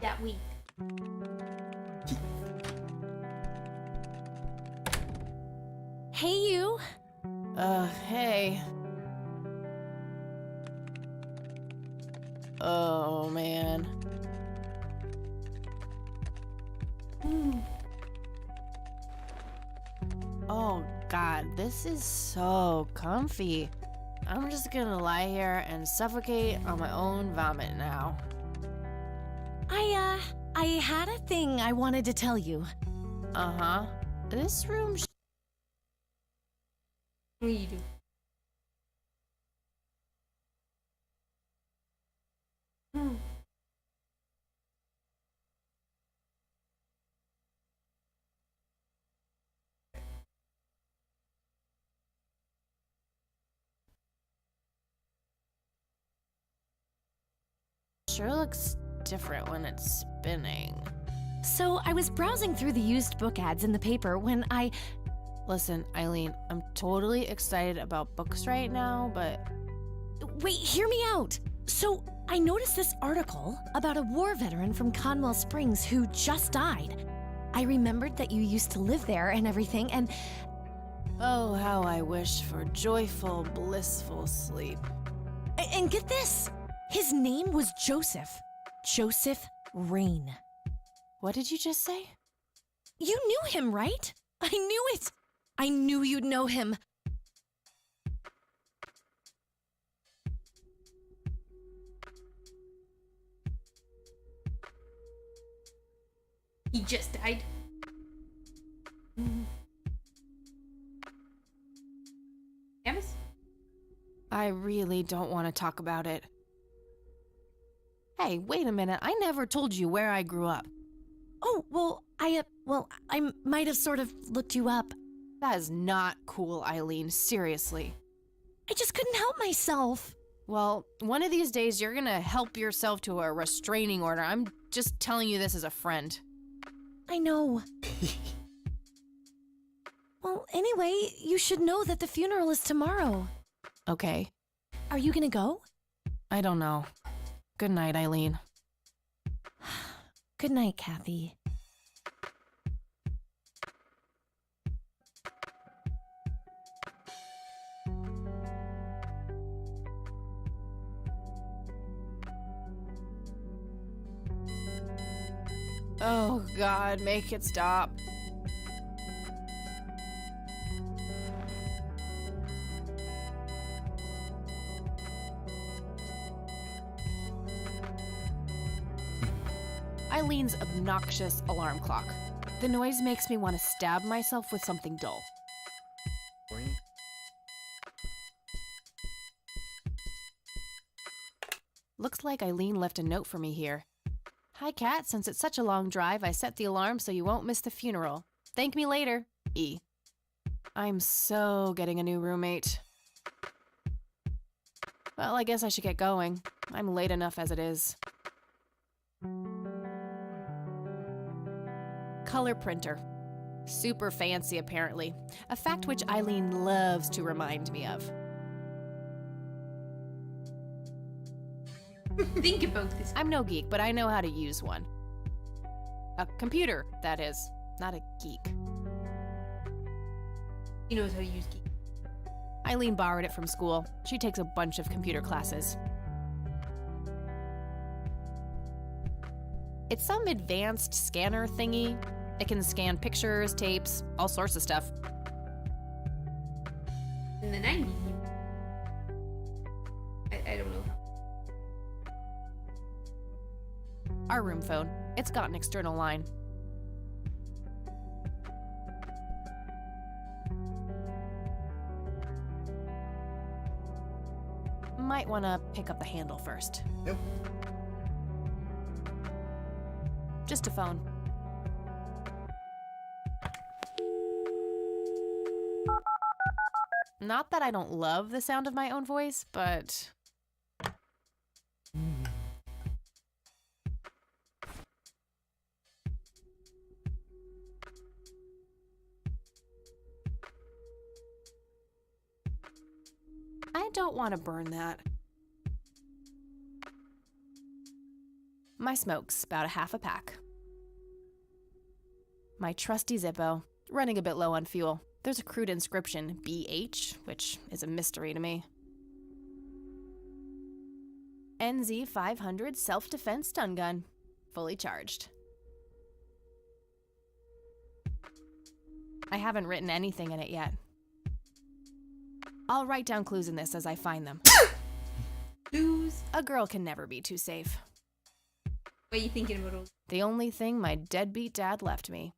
That week. Hey, you. Hey. Oh, man. Oh, God, this is so comfy. I'm just gonna lie here and suffocate on my own vomit now. I had a thing I wanted to tell you. Uh-huh. This room What do you do? sure looks different when it's spinning. So I was browsing through the used book ads in the paper when I... Listen, Eileen, I'm totally excited about books right now, but... Wait, hear me out. So I noticed this article about a war veteran from Conwell Springs who just died. I remembered that you used to live there and everything, and... Oh, how I wish for joyful, blissful sleep. And get this! His name was Joseph. Joseph Rain. What did you just say? You knew him, right? I knew it! I knew you'd know him. He just died. Amos? I really don't want to talk about it. Hey, wait a minute. I never told you where I grew up. Oh, well, I might have sort of looked you up. That is not cool, Eileen. Seriously. I just couldn't help myself. Well, one of these days you're gonna help yourself to a restraining order. I'm just telling you this as a friend. I know. Well, anyway, you should know that the funeral is tomorrow. Okay. Are you gonna go? I don't know. Good night, Eileen. Good night, Kathy. Oh, God, make it stop. Eileen's obnoxious alarm clock. The noise makes me want to stab myself with something dull. Looks like Eileen left a note for me here. Hi, Kat. Since it's such a long drive, I set the alarm so you won't miss the funeral. Thank me later. E. I'm so getting a new roommate. Well, I guess I should get going. I'm late enough as it is. Color printer. Super fancy, apparently. A fact which Eileen loves to remind me of. Think about this. I'm no geek, but I know how to use one. A computer, that is. Not a geek. He knows how to use geek. Eileen borrowed it from school. She takes a bunch of computer classes. It's some advanced scanner thingy. It can scan pictures, tapes, all sorts of stuff. In the 90s. I don't know. Our room phone. It's got an external line. Might want to pick up the handle first. Yep. Just a phone. Not that I don't love the sound of my own voice, but... I don't want to burn that. My smoke's about a half a pack. My trusty Zippo, running a bit low on fuel. There's a crude inscription, BH, which is a mystery to me. NZ 500 self-defense stun gun, fully charged. I haven't written anything in it yet. I'll write down clues in this as I find them. Clues. A girl can never be too safe. What are you thinking about all? The only thing my deadbeat dad left me.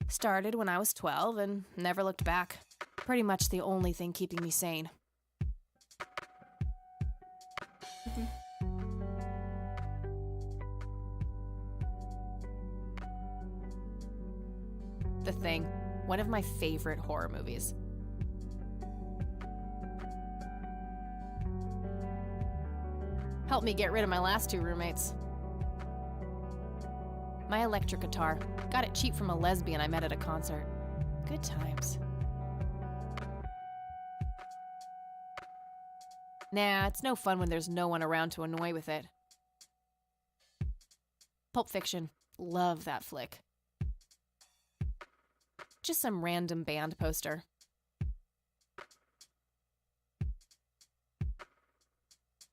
Started when I was 12 and never looked back. Pretty much the only thing keeping me sane. The Thing, one of my favorite horror movies. Helped me get rid of my last 2 roommates. My electric guitar. Got it cheap from a lesbian I met at a concert. Good times. Nah, it's no fun when there's no one around to annoy with it. Pulp Fiction. Love that flick. Just some random band poster.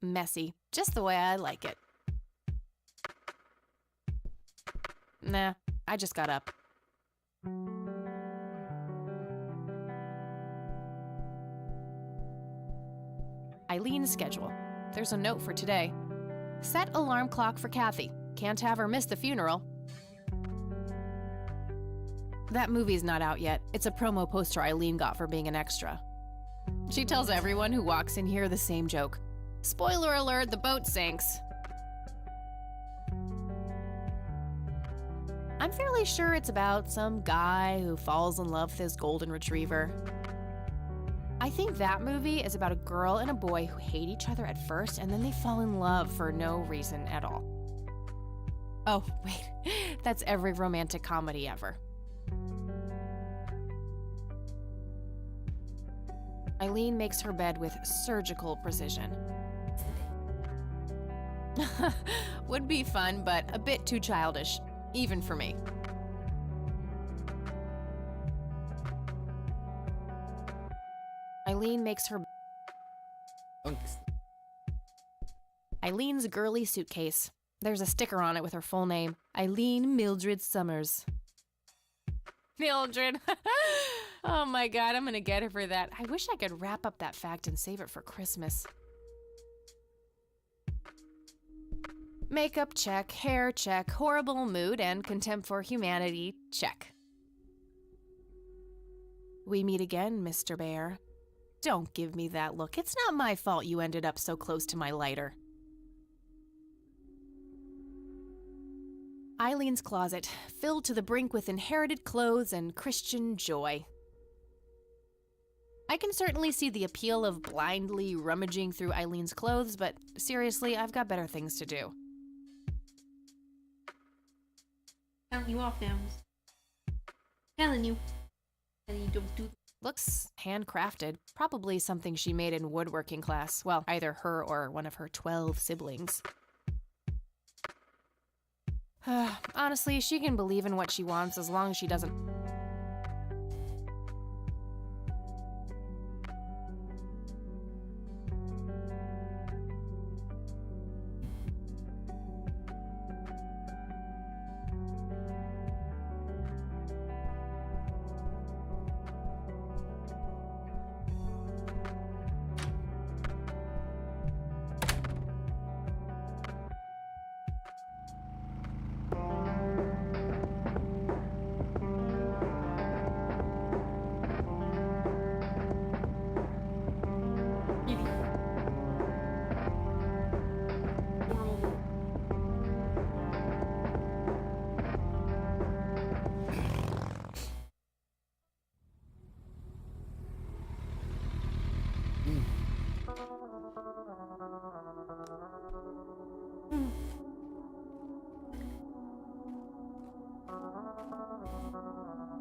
Messy. Just the way I like it. Nah, I just got up. Eileen's schedule. There's a note for today. Set alarm clock for Kathy. Can't have her miss the funeral. That movie's not out yet. It's a promo poster Eileen got for being an extra. She tells everyone who walks in here the same joke. Spoiler alert, the boat sinks. I'm fairly sure it's about some guy who falls in love with his golden retriever. I think that movie is about a girl and a boy who hate each other at first and then they fall in love for no reason at all. Oh, wait, that's every romantic comedy ever. Eileen makes her bed with surgical precision. Would be fun, but a bit too childish, even for me. Eileen makes her... Eileen's girly suitcase. There's a sticker on it with her full name. Eileen Mildred Summers. Mildred! Oh my god, I'm gonna get her for that. I wish I could wrap up that fact and save it for Christmas. Makeup check, hair check, horrible mood and contempt for humanity check. We meet again, Mr. Bear. Don't give me that look. It's not my fault you ended up so close to my lighter. Eileen's closet, filled to the brink with inherited clothes and Christian joy. I can certainly see the appeal of blindly rummaging through Eileen's clothes, but seriously, I've got better things to do. Telling you off now. Telling you. And you don't do. Looks handcrafted. Probably something she made in woodworking class. Well, either her or one of her 12 siblings. Honestly, she can believe in what she wants as long as she doesn't...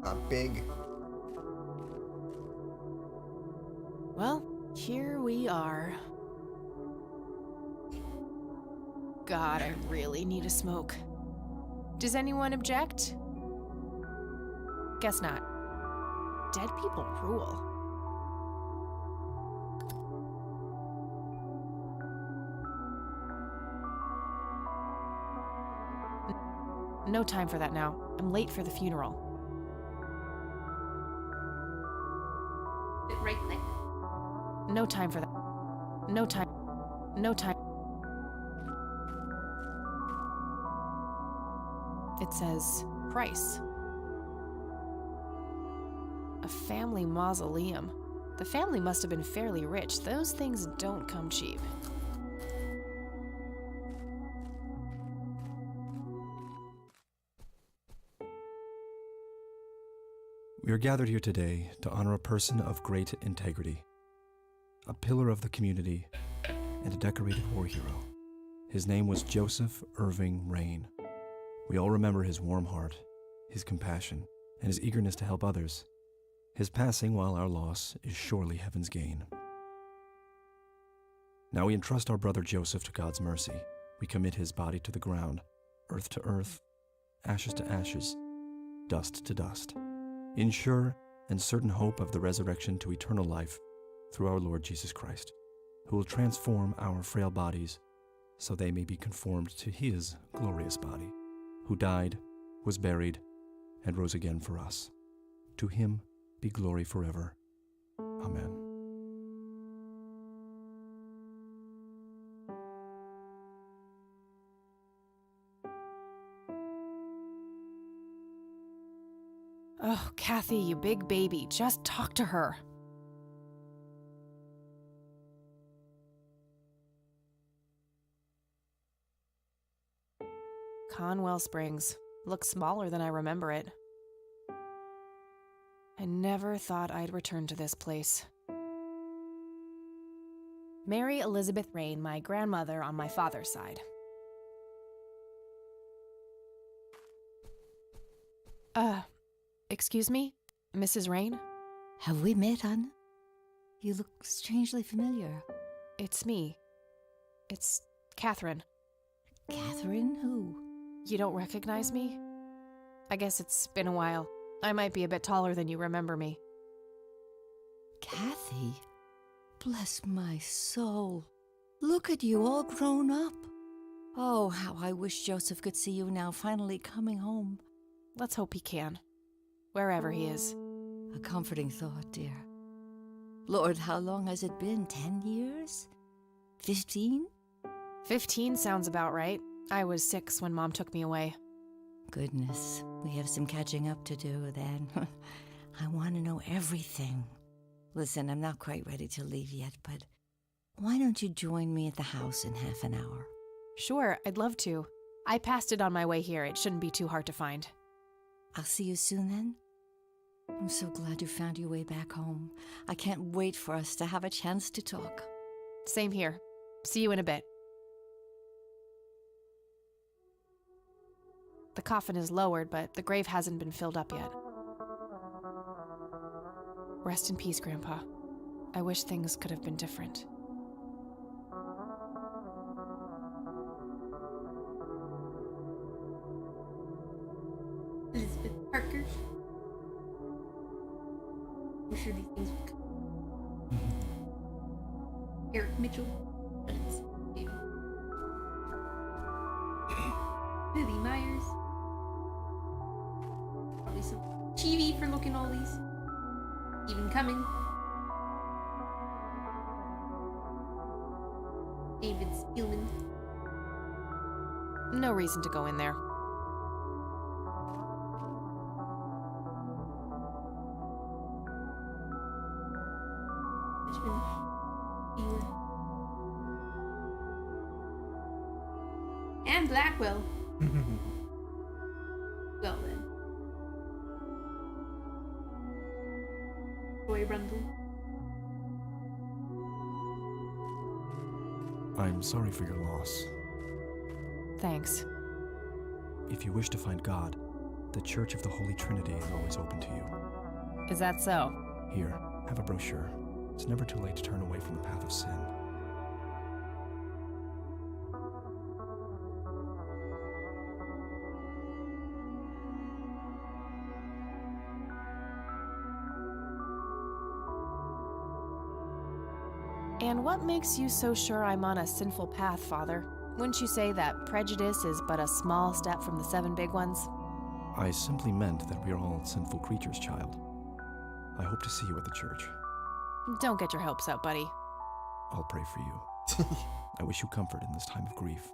Not big. Well, here we are. God, I really need a smoke. Does anyone object? Guess not. Dead people rule. No time for that now. I'm late for the funeral. Hit right click. No time for that. No time. No time. It says price. A family mausoleum. The family must have been fairly rich. Those things don't come cheap. We are gathered here today to honor a person of great integrity, a pillar of the community, and a decorated war hero. His name was Joseph Irving Rain. We all remember his warm heart, his compassion, and his eagerness to help others. His passing, while our loss, is surely heaven's gain. Now we entrust our brother Joseph to God's mercy. We commit his body to the ground, earth to earth, ashes to ashes, dust to dust, in sure and certain hope of the resurrection to eternal life through our Lord Jesus Christ, who will transform our frail bodies so they may be conformed to his glorious body, who died, was buried, and rose again for us. To him be glory forever. Amen. Oh, Kathy, you big baby, just talk to her. Conwell Springs. Looks smaller than I remember it. I never thought I'd return to this place. Mary Elizabeth Rain, my grandmother on my father's side. Excuse me? Mrs. Rain? Have we met, Anne? You look strangely familiar. It's me. It's Catherine. Catherine who? You don't recognize me? I guess it's been a while. I might be a bit taller than you remember me. Kathy? Bless my soul. Look at you, all grown up. Oh, how I wish Joseph could see you now, finally coming home. Let's hope he can. Wherever he is. A comforting thought, dear. Lord, how long has it been? 10 years? 15? 15 sounds about right. I was 6 when Mom took me away. Goodness, we have some catching up to do then. I want to know everything. Listen, I'm not quite ready to leave yet, but why don't you join me at the house in half an hour? Sure, I'd love to. I passed it on my way here. It shouldn't be too hard to find. I'll see you soon then. I'm so glad you found your way back home. I can't wait for us to have a chance to talk. Same here. See you in a bit. The coffin is lowered, but the grave hasn't been filled up yet. Rest in peace, Grandpa. I wish things could have been different. Elizabeth Parker. I'm sure these things would come. Eric Mitchell. But it's baby. Lily Myers. Probably some TV for looking all these. Even coming. David Spielman. No reason to go in there. Richmond. Fewer. And Blackwell. Well then. Roy Rundle. I'm sorry for your loss. Thanks. If you wish to find God, the Church of the Holy Trinity is always open to you. Is that so? Here, have a brochure. It's never too late to turn away from the path of sin. And what makes you so sure I'm on a sinful path, Father? Wouldn't you say that prejudice is but a small step from the 7 big ones? I simply meant that we are all sinful creatures, child. I hope to see you at the church. Don't get your hopes up, buddy. I'll pray for you. I wish you comfort in this time of grief.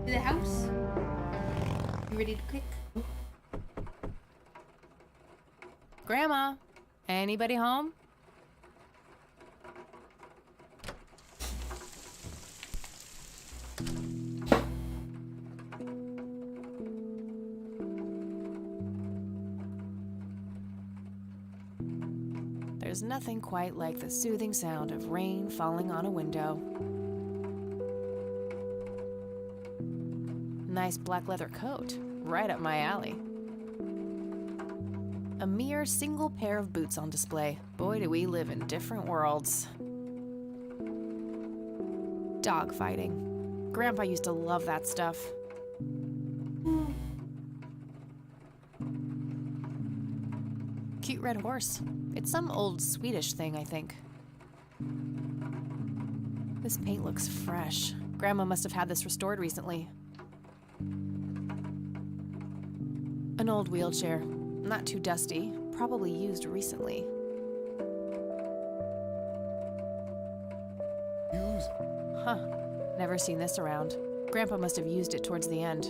To the house. You ready to click? Grandma, anybody home? There's nothing quite like the soothing sound of rain falling on a window. Nice black leather coat, right up my alley. A mere single pair of boots on display. Boy, do we live in different worlds. Dog fighting. Grandpa used to love that stuff. Cute red horse. It's some old Swedish thing, I think. This paint looks fresh. Grandma must have had this restored recently. An old wheelchair. Not too dusty. Probably used recently. Huh. Never seen this around. Grandpa must have used it towards the end.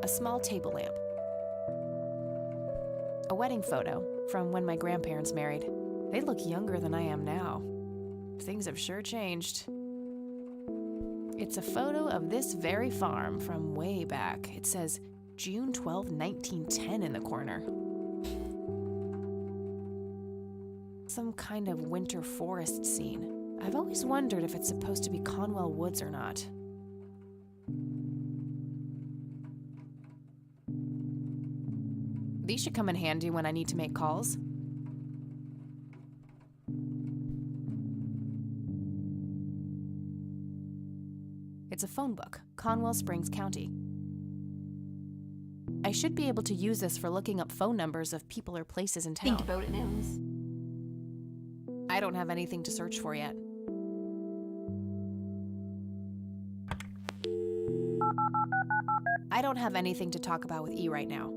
A small table lamp. A wedding photo from when my grandparents married. They look younger than I am now. Things have sure changed. It's a photo of this very farm from way back. It says June 12, 1910 in the corner. Some kind of winter forest scene. I've always wondered if it's supposed to be Conwell Woods or not. These should come in handy when I need to make calls. It's a phone book, Conwell Springs County. I should be able to use this for looking up phone numbers of people or places in town. Think about it, Nels. I don't have anything to search for yet. I don't have anything to talk about with E right now.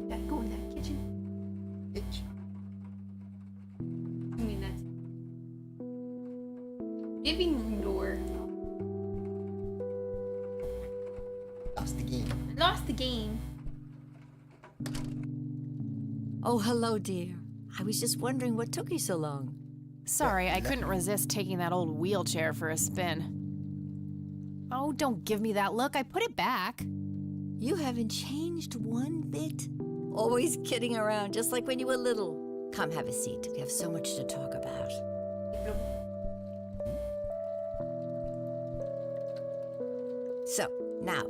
That go in that kitchen. Bitch. I mean, that's living room door. Lost the game. I lost the game. Oh, hello, dear. I was just wondering what took you so long. Sorry, I couldn't resist taking that old wheelchair for a spin. Oh, don't give me that look. I put it back. You haven't changed one bit. Always kidding around, just like when you were little. Come have a seat. We have so much to talk about. So, now,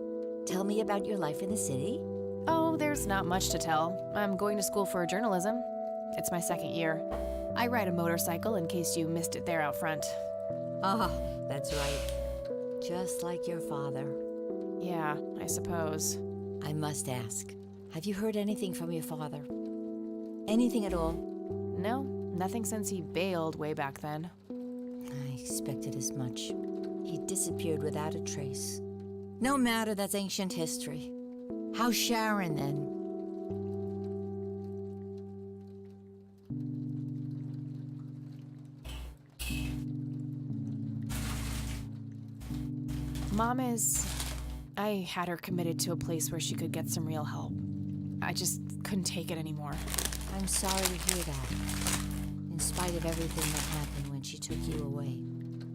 tell me about your life in the city. Oh, there's not much to tell. I'm going to school for journalism. It's my 2nd year. I ride a motorcycle in case you missed it there out front. Ah, that's right. Just like your father. Yeah, I suppose. I must ask, have you heard anything from your father? Anything at all? No, nothing since he bailed way back then. I expected as much. He disappeared without a trace. No matter, that's ancient history. How's Sharon then? Mom is... I had her committed to a place where she could get some real help. I just couldn't take it anymore. I'm sorry to hear that. In spite of everything that happened when she took you away.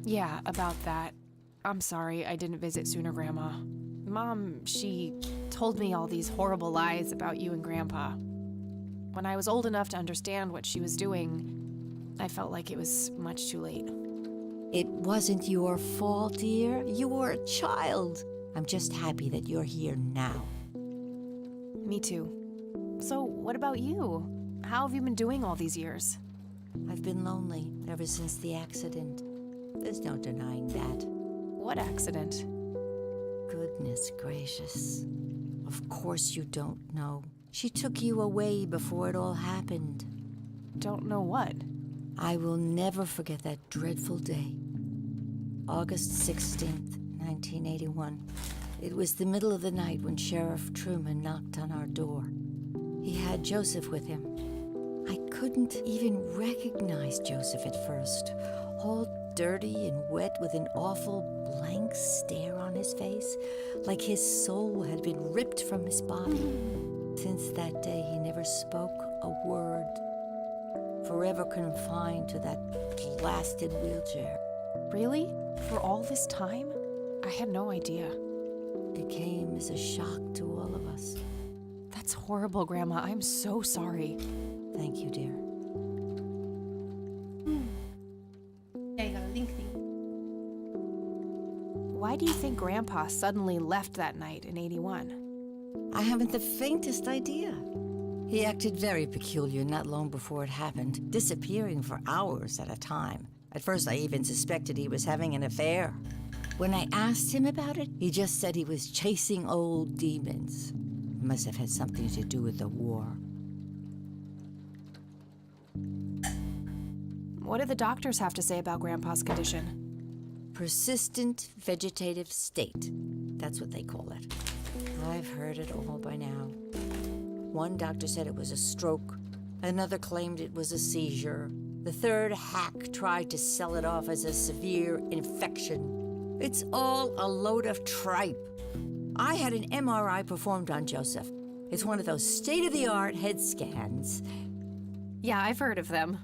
Yeah, about that. I'm sorry I didn't visit sooner, Grandma. Mom, she told me all these horrible lies about you and Grandpa. When I was old enough to understand what she was doing, I felt like it was much too late. It wasn't your fault, dear. You were a child. I'm just happy that you're here now. Me too. So, what about you? How have you been doing all these years? I've been lonely ever since the accident. There's no denying that. What accident? Goodness gracious. Of course you don't know. She took you away before it all happened. Don't know what. I will never forget that dreadful day. August 16th, 1981. It was the middle of the night when Sheriff Truman knocked on our door. He had Joseph with him. I couldn't even recognize Joseph at first. All dirty and wet with an awful blank stare on his face, like his soul had been ripped from his body. Since that day, he never spoke a word. Forever confined to that blasted wheelchair. Really? For all this time? I had no idea. It came as a shock to all of us. That's horrible, Grandma. I'm so sorry. Thank you, dear. Yeah, you got a link thing. Why do you think Grandpa suddenly left that night in 81? I haven't the faintest idea. He acted very peculiar not long before it happened, disappearing for hours at a time. At first, I even suspected he was having an affair. When I asked him about it, he just said he was chasing old demons. It must have had something to do with the war. What do the doctors have to say about Grandpa's condition? Persistent vegetative state. That's what they call it. I've heard it all by now. One doctor said it was a stroke. Another claimed it was a seizure. The third hack tried to sell it off as a severe infection. It's all a load of tripe. I had an MRI performed on Joseph. It's one of those state-of-the-art head scans. Yeah, I've heard of them.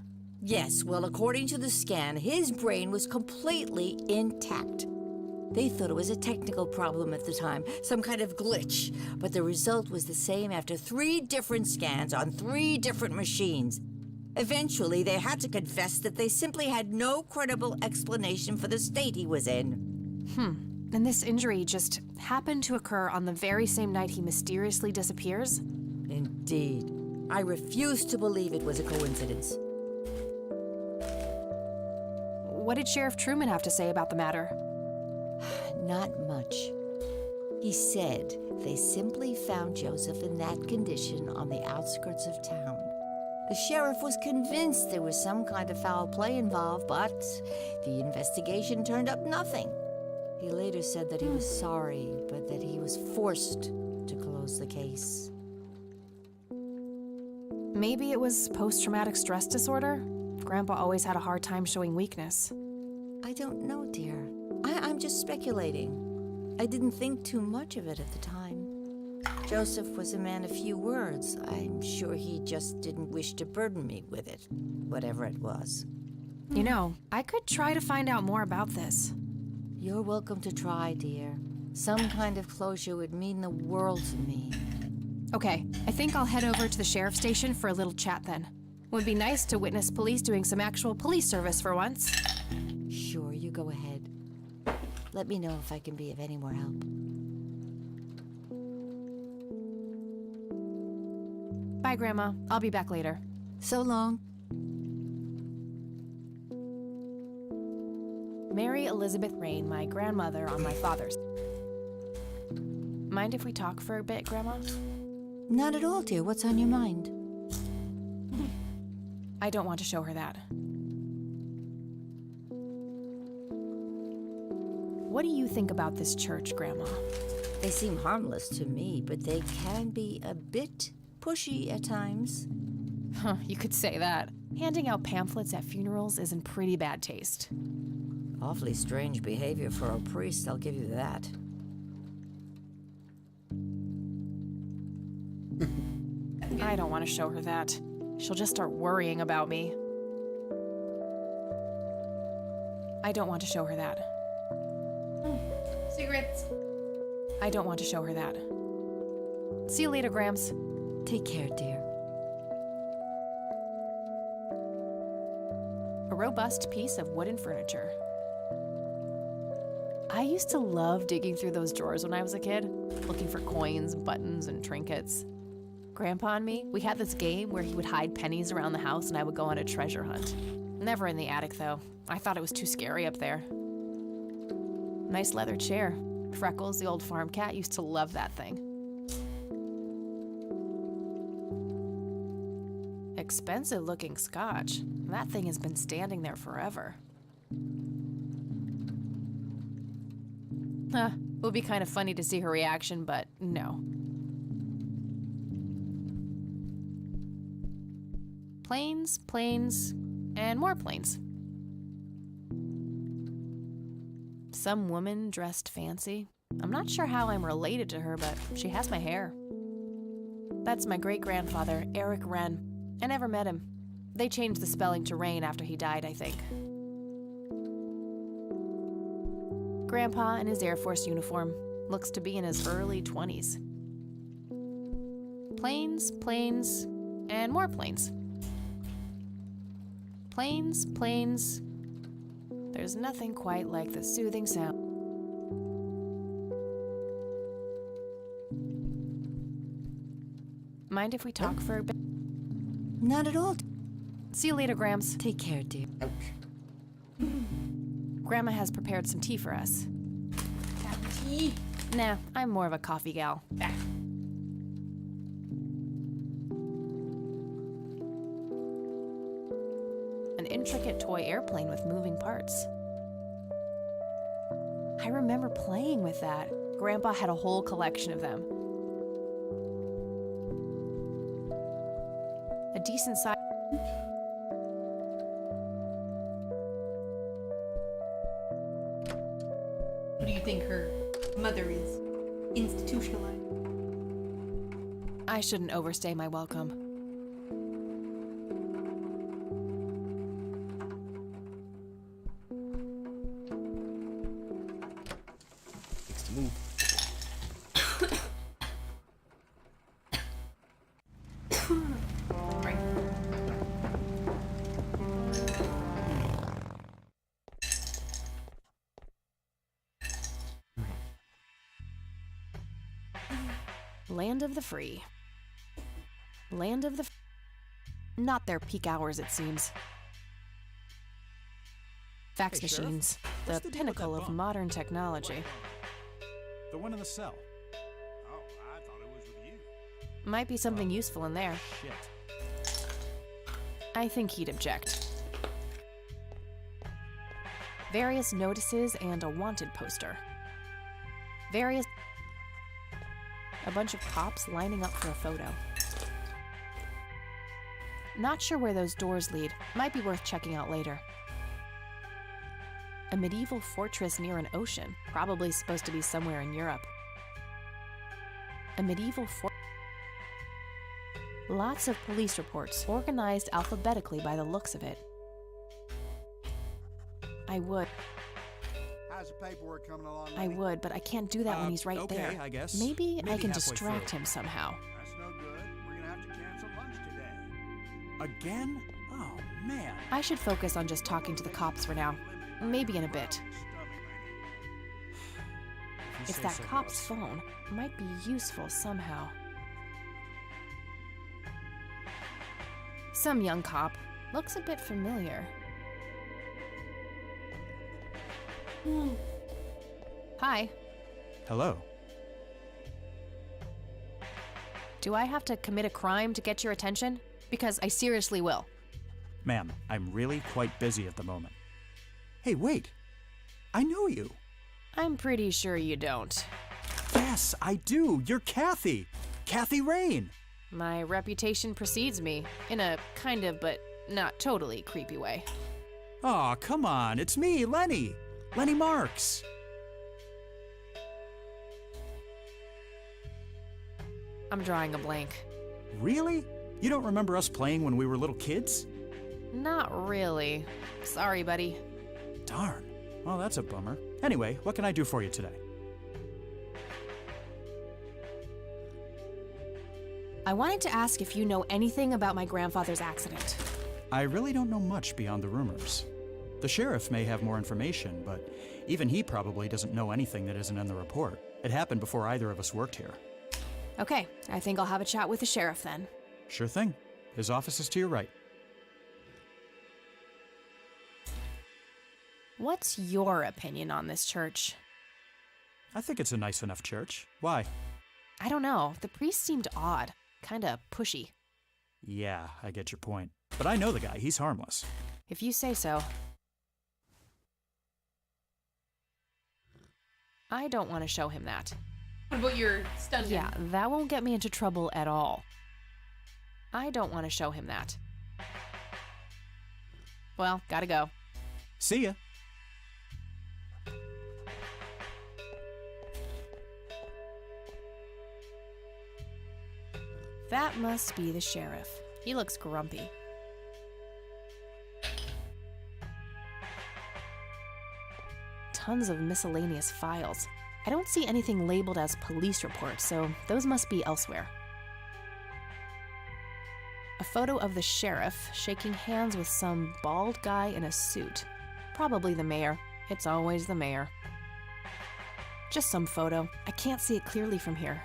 Yes, well, according to the scan, his brain was completely intact. They thought it was a technical problem at the time, some kind of glitch, but the result was the same after 3 different scans on 3 different machines. Eventually, they had to confess that they simply had no credible explanation for the state he was in. And this injury just happened to occur on the very same night he mysteriously disappears? Indeed. I refuse to believe it was a coincidence. What did Sheriff Truman have to say about the matter? Not much. He said they simply found Joseph in that condition on the outskirts of town. The sheriff was convinced there was some kind of foul play involved, but the investigation turned up nothing. He later said that he was sorry, but that he was forced to close the case. Maybe it was post-traumatic stress disorder? Grandpa always had a hard time showing weakness. I don't know, dear. I'm just speculating. I didn't think too much of it at the time. Joseph was a man of few words. I'm sure he just didn't wish to burden me with it, whatever it was. You know, I could try to find out more about this. You're welcome to try, dear. Some kind of closure would mean the world to me. Okay, I think I'll head over to the sheriff's station for a little chat then. Would be nice to witness police doing some actual police service for once. Sure, you go ahead. Let me know if I can be of any more help. Bye, Grandma. I'll be back later. So long. Mary Elizabeth Rain, my grandmother on my father's. Mind if we talk for a bit, Grandma? Not at all, dear. What's on your mind? I don't want to show her that. What do you think about this church, Grandma? They seem harmless to me, but they can be a bit pushy at times. Huh, you could say that. Handing out pamphlets at funerals is in pretty bad taste. Awfully strange behavior for a priest, I'll give you that. I don't want to show her that. she'll just start worrying about me. I don't want to show her that. Cigarettes. I don't want to show her that. See you later, Gramps. Take care, dear. A robust piece of wooden furniture. I used to love digging through those drawers when I was a kid, looking for coins, buttons, and trinkets. Grandpa and me, we had this game where he would hide pennies around the house and I would go on a treasure hunt. Never in the attic, though. I thought it was too scary up there. Nice leather chair. Freckles, the old farm cat, used to love that thing. Expensive looking scotch. That thing has been standing there forever. It would be kind of funny to see her reaction, but no. Planes, planes, and more planes. Some woman dressed fancy. I'm not sure how I'm related to her, but she has my hair. That's my great-grandfather, Eric Wren. I never met him. They changed the spelling to Rain after he died, I think. Grandpa in his Air Force uniform looks to be in his early 20s. Planes, planes, and more planes. Planes, planes. There's nothing quite like the soothing sound. Mind if we talk for a bit? Not at all. See you later, Gramps. Take care, dear. Ouch. Grandma has prepared some tea for us. Tea. Nah, I'm more of a coffee gal. An intricate toy airplane with moving parts. I remember playing with that. Grandpa had a whole collection of them. A decent size. What do you think her mother is institutionalized? I shouldn't overstay my welcome. Next move. Right. Land of the free. Land of the... Not their peak hours, it seems. Fax Hey, Sheriff, machines, what's the the deal with pinnacle that of bump? modern technology. The one in the cell. Oh, I thought it was with you. Might be something useful in there. Shit. I think he'd object. Various notices and a wanted poster. Various... A bunch of cops lining up for a photo. Not sure where those doors lead. Might be worth checking out later. A medieval fortress near an ocean. Probably supposed to be somewhere in Europe. A medieval fort. Lots of police reports, organized alphabetically by the looks of it. I would, How's the paperwork coming along? I Lenny? would, but I can't do that when he's right okay, there. I guess. Maybe I can halfway distract through. him somehow. That's no good. We're gonna have to cancel lunch today. Again? Oh, man. I should focus on just talking to the cops for now. Maybe in a bit. If you It's say that so, cop's boss. phone. Might be useful somehow. Some young cop. Looks a bit familiar. Hi. Hello. Do I have to commit a crime to get your attention? Because I seriously will. Ma'am, I'm really quite busy at the moment. Hey, wait. I know you. I'm pretty sure you don't. Yes, I do. You're Kathy. Kathy Rain. My reputation precedes me, in a kind of but not totally creepy way. Aw, come on. It's me, Lenny. Lenny Marks. I'm drawing a blank. Really? You don't remember us playing when we were little kids? Not really. Sorry, buddy. Darn. Well, that's a bummer. Anyway, what can I do for you today? I wanted to ask if you know anything about my grandfather's accident. I really don't know much beyond the rumors. The sheriff may have more information, but even he probably doesn't know anything that isn't in the report. It happened before either of us worked here. Okay, I think I'll have a chat with the sheriff then. Sure thing. His office is to your right. What's your opinion on this church? I think it's a nice enough church. Why? I don't know. The priest seemed odd. Kinda pushy. Yeah, I get your point. But I know the guy. He's harmless. If you say so. I don't want to show him that. What about your stun gun? Yeah, that won't get me into trouble at all. I don't want to show him that. Well, gotta go. See ya. That must be the sheriff. He looks grumpy. Tons of miscellaneous files. I don't see anything labeled as police reports, so those must be elsewhere. A photo of the sheriff shaking hands with some bald guy in a suit. Probably the mayor. It's always the mayor. Just some photo. I can't see it clearly from here.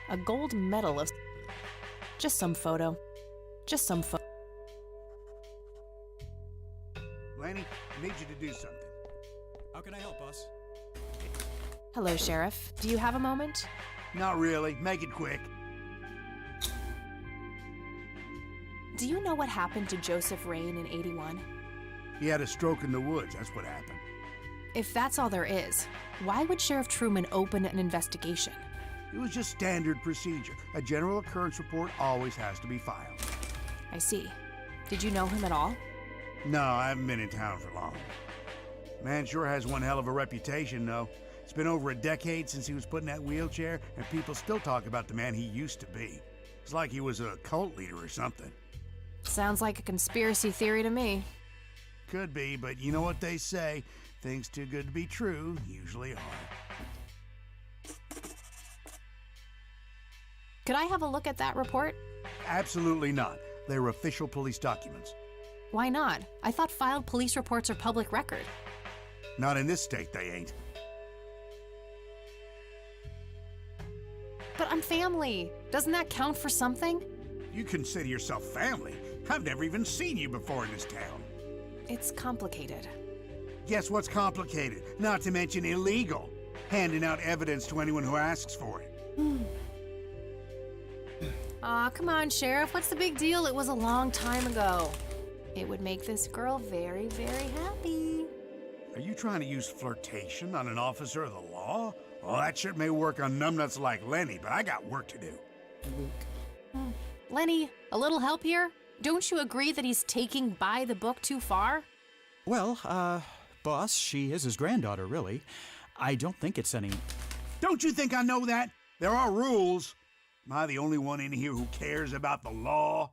A gold medal of... Just some photo. Just some photo. Lenny, I need you to do something. How can I help, boss? Hello, Sheriff. Do you have a moment? Not really. Make it quick. Do you know what happened to Joseph Rain in '81? He had a stroke in the woods. That's what happened. If that's all there is, why would Sheriff Truman open an investigation? It was just standard procedure. A general occurrence report always has to be filed. I see. Did you know him at all? No, I haven't been in town for long. Man sure has one hell of a reputation, though. It's been over a decade since he was put in that wheelchair, and people still talk about the man he used to be. It's like he was a cult leader or something. Sounds like a conspiracy theory to me. Could be, but you know what they say. Things too good to be true usually are. Could I have a look at that report? Absolutely not. They're official police documents. Why not? I thought filed police reports are public record. Not in this state, they ain't. But I'm family. Doesn't that count for something? You consider yourself family. I've never even seen you before in this town. It's complicated. Guess what's complicated? Not to mention illegal. Handing out evidence to anyone who asks for it. Aw, come on, Sheriff. What's the big deal? It was a long time ago. It would make this girl very, very happy. Are you trying to use flirtation on an officer of the law? Well, that shit may work on numbnuts like Lenny, but I got work to do. Lenny, a little help here? Don't you agree that he's taking by the book too far? Well, boss, she is his granddaughter, really. I don't think it's any... Don't you think I know that? There are rules. Am I the only one in here who cares about the law?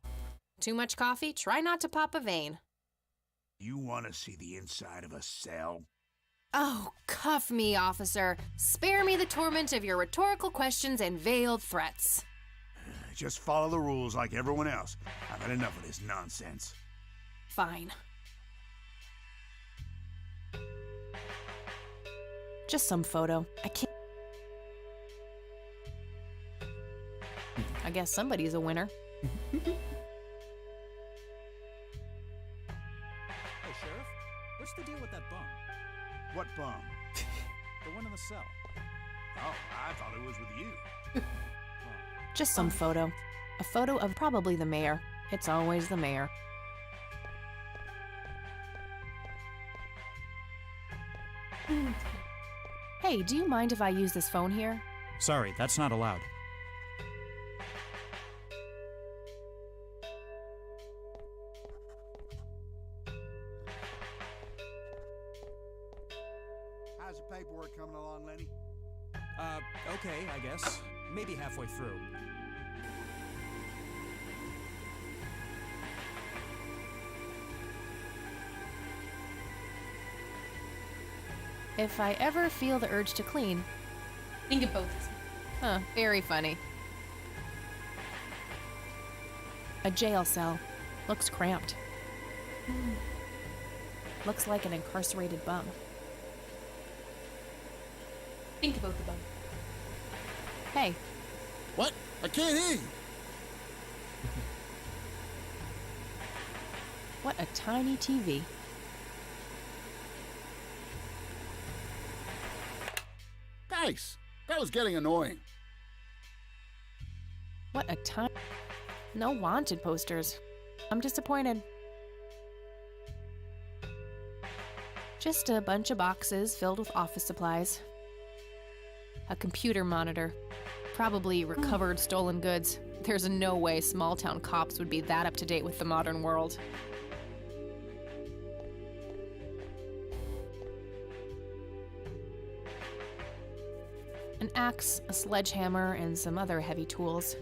Too much coffee? Try not to pop a vein. You want to see the inside of a cell? Oh, cuff me, officer. Spare me the torment of your rhetorical questions and veiled threats. Just follow the rules like everyone else. I've had enough of this nonsense. Fine. Just some photo. I can't... I guess somebody's a winner. Hey, Sheriff, what's the deal with that bum? What bum? The one in the cell. Oh, I thought it was with you. Just some photo. A photo of probably the mayor. It's always the mayor. Hey, do you mind if I use this phone here? Sorry, that's not allowed. How's the paperwork coming along, Lenny? Okay, I guess. Maybe halfway through. If I ever feel the urge to clean. Think of both. Huh, very funny. A jail cell. Looks cramped. Looks like an incarcerated bum. Think about the bum. Hey, What? I can't hear you. what a tiny TV. Nice. That was getting annoying. What a tiny... No wanted posters. I'm disappointed. Just a bunch of boxes filled with office supplies. A computer monitor. Probably recovered stolen goods. There's no way small-town cops would be that up to date with the modern world. An axe, a sledgehammer, and some other heavy tools.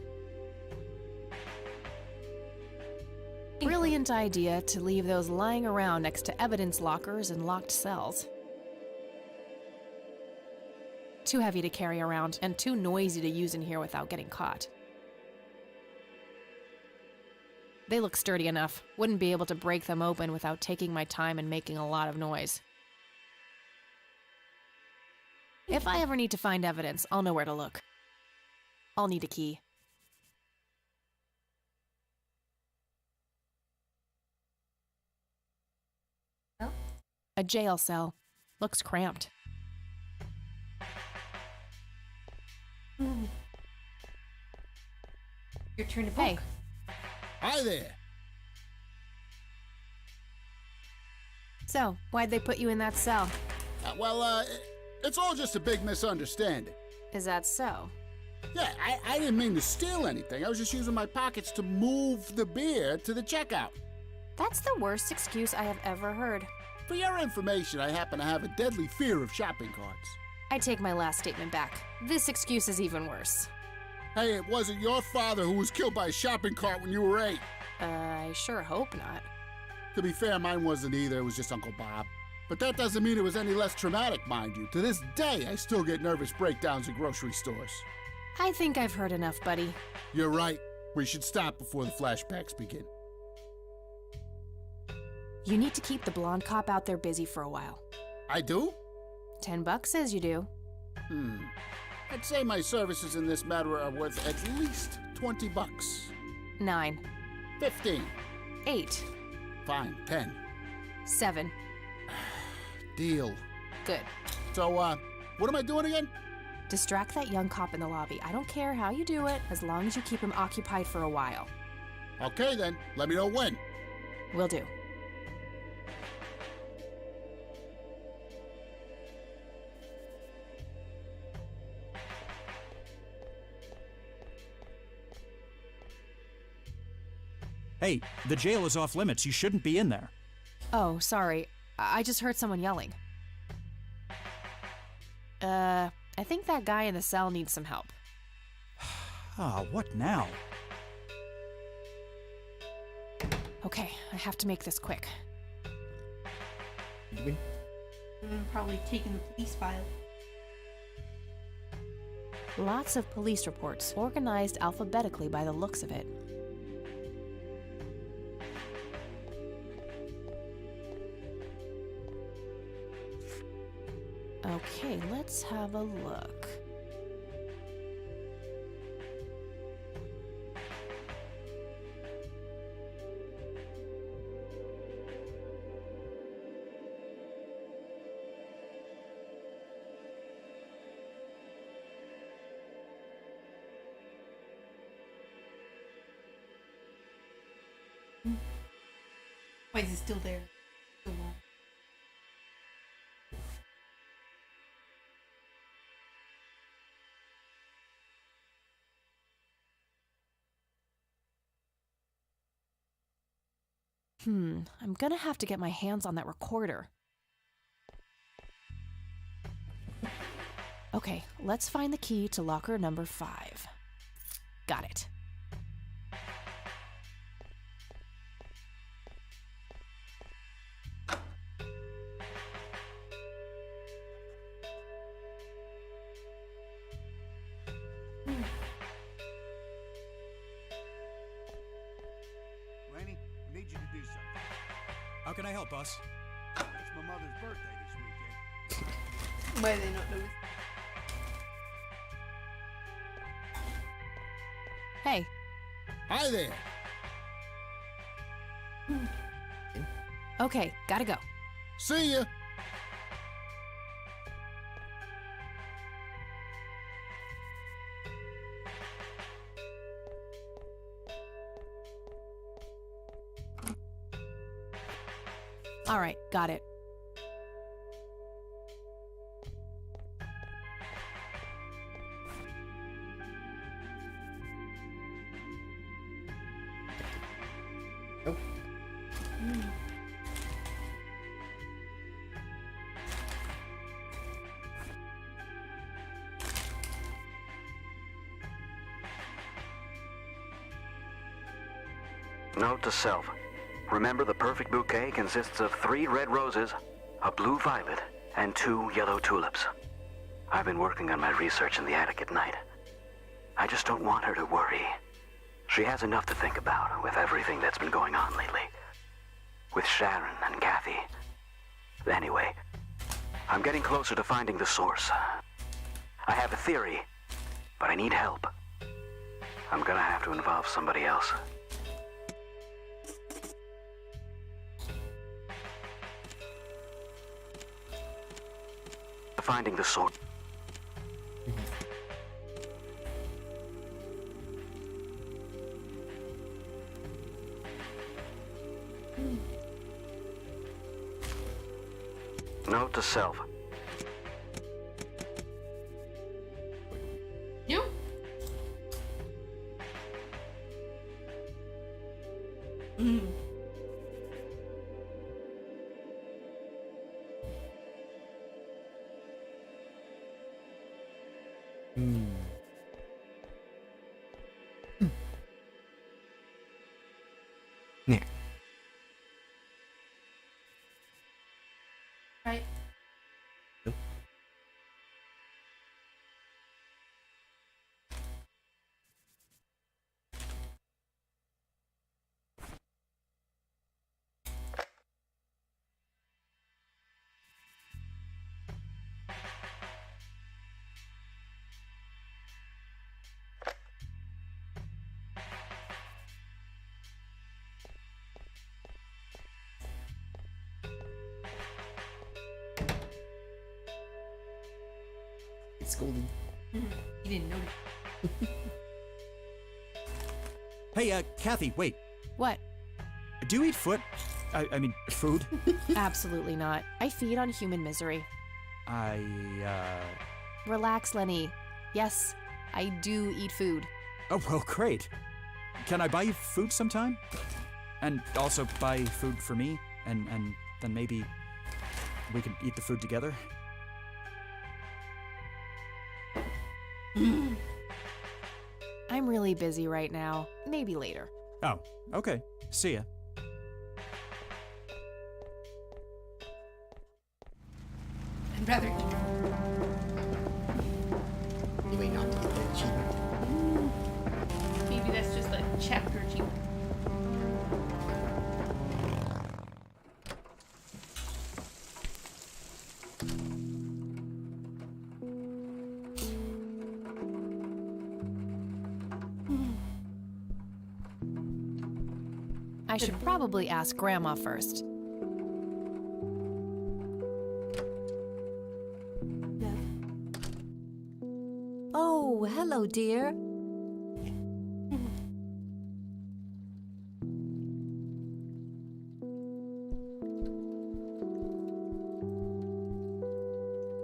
Brilliant idea to leave those lying around next to evidence lockers and locked cells. Too heavy to carry around, and too noisy to use in here without getting caught. They look sturdy enough. Wouldn't be able to break them open without taking my time and making a lot of noise. If I ever need to find evidence, I'll know where to look. I'll need a key. Oh? A jail cell. Looks cramped. Your turn to poke. Hey, Hi there. so why'd they put you in that cell? It's all just a big misunderstanding. Is that so? Yeah, I didn't mean to steal anything. I was just using my pockets to move the beer to the checkout. That's the worst excuse I have ever heard. For your information, I happen to have a deadly fear of shopping carts. I take my last statement back. This excuse is even worse. Hey, it wasn't your father who was killed by a shopping cart when you were 8. I sure hope not. To be fair, mine wasn't either. It was just Uncle Bob. But that doesn't mean it was any less traumatic, mind you. To this day, I still get nervous breakdowns at grocery stores. I think I've heard enough, buddy. You're right. We should stop before the flashbacks begin. You need to keep the blonde cop out there busy for a while. I do? $10 says you do. I'd say my services in this matter are worth at least $20. 9, 15. 8, Fine, 10. 7. Deal. Good. So, what am I doing again? Distract that young cop in the lobby. I don't care how you do it, as long as you keep him occupied for a while. Okay then, let me know when. Will do. Hey, the jail is off limits. You shouldn't be in there. Oh, sorry. I just heard someone yelling. I think that guy in the cell needs some help. Ah, what now? Okay, I have to make this quick. Probably taking the police file. Lots of police reports, organized alphabetically by the looks of it. Okay, let's have a look. Why is it still there? So long. I'm gonna have to get my hands on that recorder. Okay, let's find the key to locker number 5. Got it. can I help, boss? It's my mother's birthday this weekend. Why do they not know? Hey, Hi there. okay, gotta go. See ya. All right, got it. Oh. Note to self. Remember, the perfect bouquet consists of 3 red roses, a blue violet, and 2 yellow tulips. I've been working on my research in the attic at night. I just don't want her to worry. She has enough to think about with everything that's been going on lately. With Sharon and Kathy. Anyway, I'm getting closer to finding the source. I have a theory, but I need help. I'm gonna have to involve somebody else. Finding the source. Note to self. You? Yeah. Right. Nope. It's golden. You didn't notice. Hey, Kathy, wait. What? Do you eat foot? I mean, food? Absolutely not. I feed on human misery. Relax, Lenny. Yes, I do eat food. Oh, well, great. Can I buy you food sometime? And also buy food for me? And then maybe we can eat the food together? I'm really busy right now. Maybe later. Oh, okay. See ya. I'd rather. You may not get that cheap. Maybe that's just a chapter cheap. I should probably ask Grandma first. Oh, hello, dear.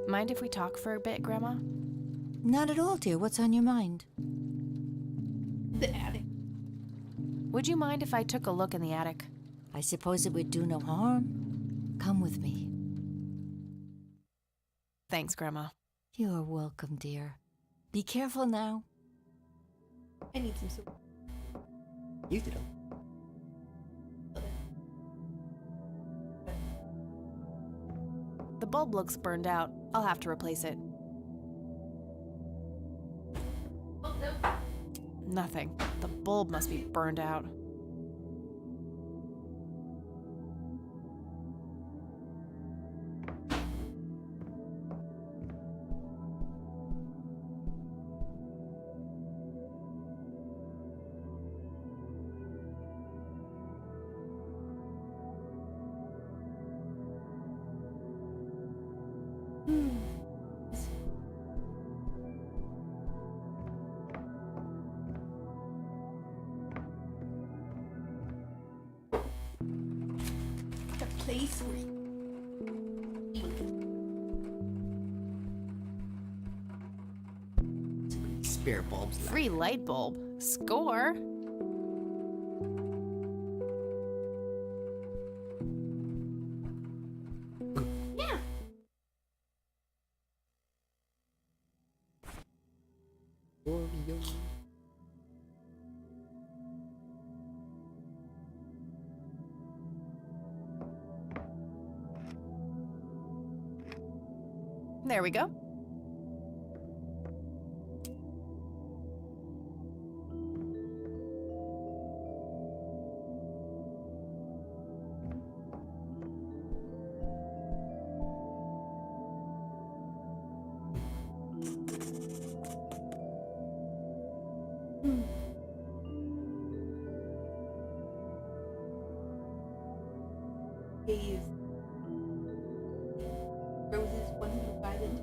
Mind if we talk for a bit, Grandma? Not at all, dear. What's on your mind? The attic. Would you mind if I took a look in the attic? I suppose it would do no harm. Come with me. Thanks, Grandma. You're welcome, dear. Be careful now. I need some soup. You did them. The bulb looks burned out. I'll have to replace it. Oh, no. Nothing. The bulb must be burned out. The place where Spare bulbs left. Free light bulb. Score. yeah. Oreo. There we go. Is roses 105 and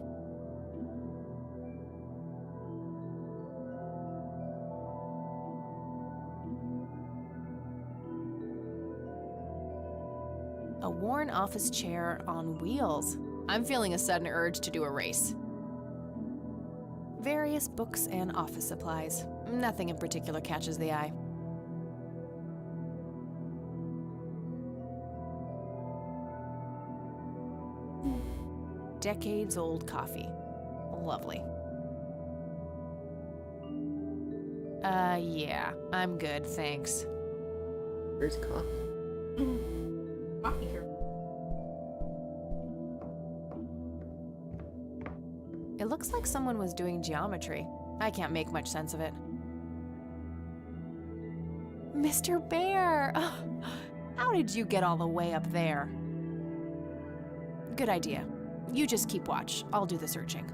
A worn office chair on wheels. I'm feeling a sudden urge to do a race. Various books and office supplies. Nothing in particular catches the eye. Decades-old coffee. Lovely. Yeah, I'm good, thanks. Where's coffee? coffee here. It looks like someone was doing geometry. I can't make much sense of it. Mr. Bear! How did you get all the way up there? Good idea. You just keep watch. I'll do the searching.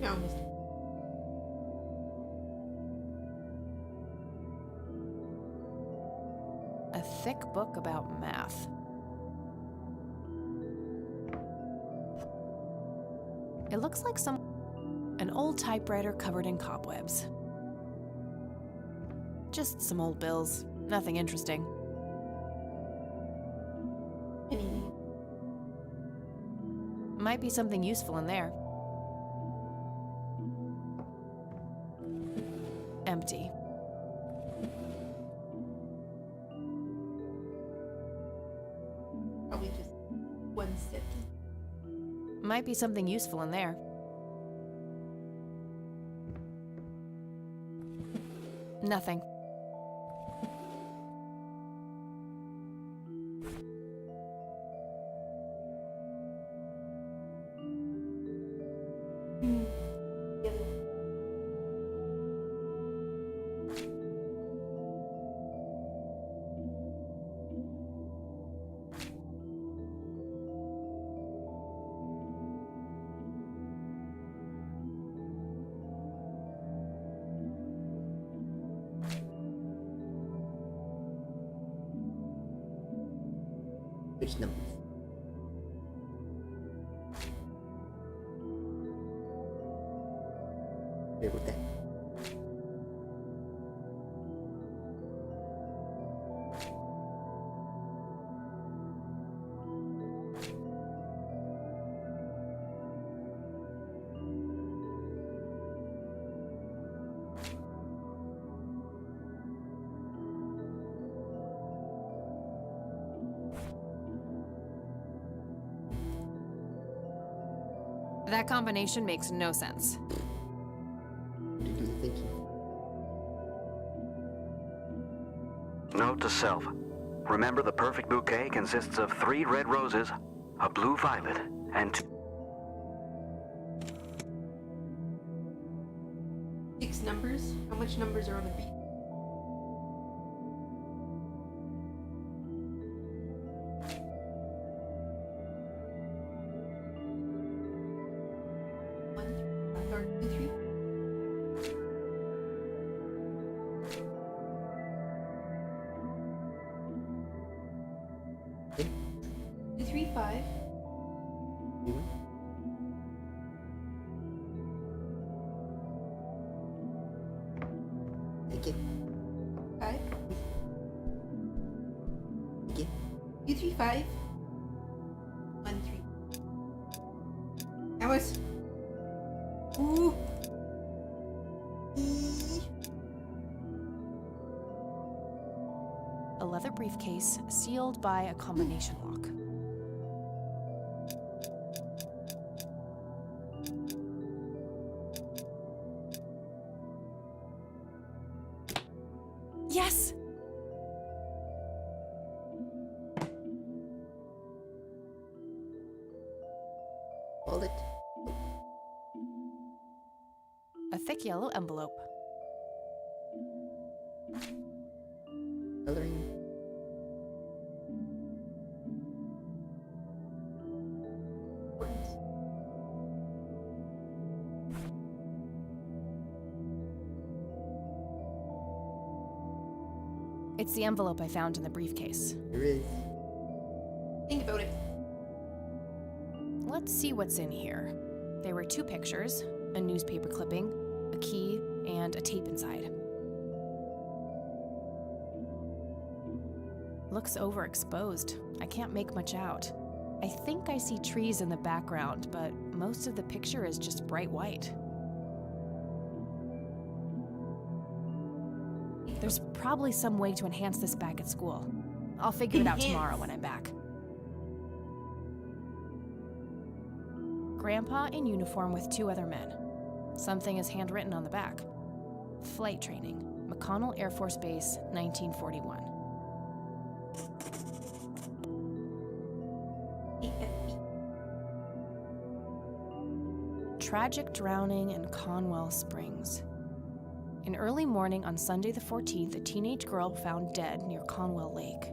No, Mr. A thick book about math. It looks like an old typewriter covered in cobwebs. Just some old bills. Nothing interesting. Anything. Might be something useful in there. Empty. Probably just one sip. Might be something useful in there. Nothing. Which numbers? Where was that? That combination makes no sense. What did you think? Note to self. Remember, the perfect bouquet consists of 3 red roses, a blue violet, and 2... 6 numbers? How much numbers are on the beat? Okay. 235. You win. Take it. 5. Take it. 235. 1 3. That was. Ooh. A leather briefcase sealed by a combination lock. Yes! Wallet. A thick yellow envelope. Coloring. Words. It's the envelope I found in the briefcase. There is. Think about it. Let's see what's in here. There were 2 pictures, a newspaper clipping, a key, and a tape inside. Looks overexposed. I can't make much out. I think I see trees in the background, but most of the picture is just bright white. There's probably some way to enhance this back at school. I'll figure it out tomorrow when I'm back. Grandpa in uniform with 2 other men. Something is handwritten on the back. Flight training, McConnell Air Force Base, 1941. Tragic drowning in Conwell Springs. In early morning on Sunday the 14th, a teenage girl found dead near Conwell Lake.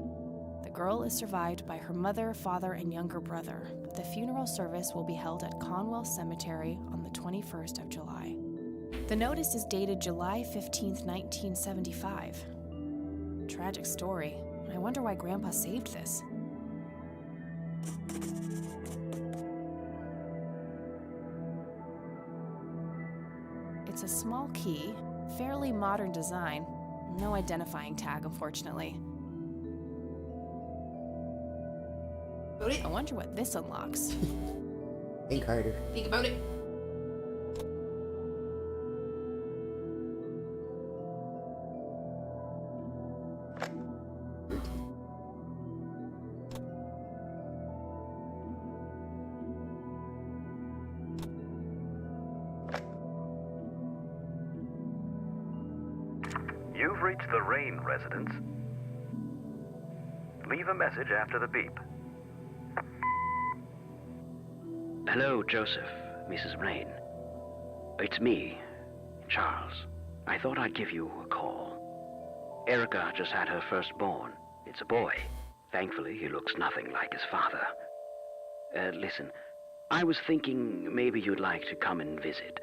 The girl is survived by her mother, father, and younger brother. The funeral service will be held at Conwell Cemetery on the 21st of July. The notice is dated July 15th, 1975. Tragic story. I wonder why Grandpa saved this. It's a small key, fairly modern design. No identifying tag, unfortunately. I wonder what this unlocks. Think harder. Think about it. You've reached the Rain residence. Leave a message after the beep. Hello, Joseph, Mrs. Rain. It's me, Charles. I thought I'd give you a call. Erica just had her firstborn. It's a boy. Thankfully, he looks nothing like his father. Listen, I was thinking maybe you'd like to come and visit.